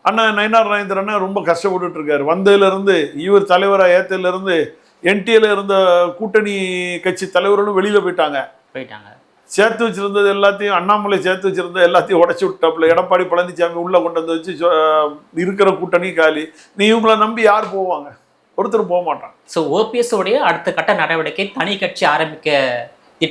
அண்ணா நயினார் நாகேந்திரன் ரொம்ப கஷ்டப்பட்டுட்டு இருக்காரு. வந்ததுலேருந்து இவர் தலைவராக ஏற்றதுலேருந்து என்டிஏல இருந்த கூட்டணி கட்சி தலைவர்களும் வெளியில் போயிட்டாங்க. சேர்த்து வச்சிருந்தது எல்லாத்தையும் அண்ணாமலை சேர்த்து வச்சிருந்தது எல்லாத்தையும் உடச்சி விட்டாப்புல. எடப்பாடி பழனிசாமி உள்ளே கொண்டு வந்து வச்சு இருக்கிற கூட்டணி காலி. நீ இவங்களை நம்பி யார் போவாங்க? ஒருத்தர் போக மாட்டாங்க. ஸோ ஓபிஎஸ் உடைய அடுத்த கட்ட நடவடிக்கை தனி கட்சி ஆரம்பிக்க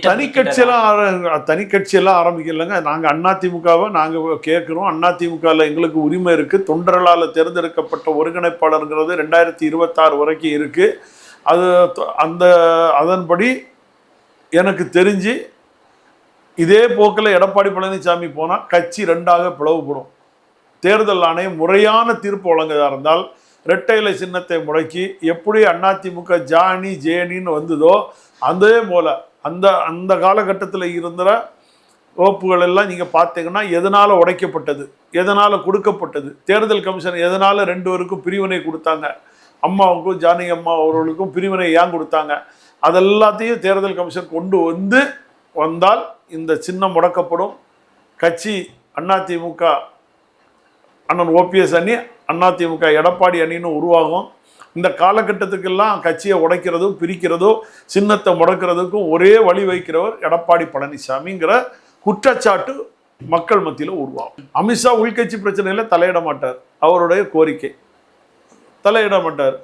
தனி கட்சியெல்லாம் ஆரம்பிக்கலைங்க. நாங்கள் அதிமுகவை நாங்கள் கேட்குறோம். அதிமுகவில் எங்களுக்கு உரிமை இருக்குது. தொண்டர்களால் தேர்ந்தெடுக்கப்பட்ட ஒருங்கிணைப்பாளருங்கிறது 2026 வரைக்கும் இருக்குது. அது அதன்படி எனக்கு தெரிஞ்சு இதே போக்கில் எடப்பாடி பழனிசாமி போனால் கட்சி 2ஆக பிளவுபடும். தேர்தல் ஆணையம் முறையான தீர்ப்பு வழங்குவதாக இருந்தால் இரட்டை இலை சின்னத்தை முடக்கி எப்படி அதிமுக ஜானி ஜேனின்னு வந்ததோ அதே போல் அந்த காலகட்டத்தில் இருந்த வகுப்புகள் எல்லாம் நீங்கள் பார்த்தீங்கன்னா எதனால் உடைக்கப்பட்டது, எதனால் கொடுக்கப்பட்டது, தேர்தல் கமிஷன் எதனால் 2 பேருக்கும் பிரிவினை கொடுத்தாங்க, அம்மாவுக்கும் ஜானகி அம்மா அவர்களுக்கும் பிரிவினை ஏன் கொடுத்தாங்க, அதெல்லாத்தையும் தேர்தல் கமிஷன் கொண்டு வந்தால் இந்த சின்னம் முடக்கப்படும். கட்சி அதிமுக அண்ணன் ஓபிஎஸ் அணி, அதிமுக எடப்பாடி அணின்னு உருவாகும். இந்த காலகட்டத்துக்கெல்லாம் கட்சியை உடைக்கிறதும் பிரிக்கிறதோ சின்னத்தை முடக்கிறதுக்கும் ஒரே வழி வைக்கிறவர் எடப்பாடி பழனிசாமிங்கிற குற்றச்சாட்டு மக்கள் மத்தியில் உருவாகும். அமித்ஷா உள்கட்சி பிரச்சனையில் தலையிட மாட்டார். அவருடைய கோரிக்கை தலையிட மாட்டார்.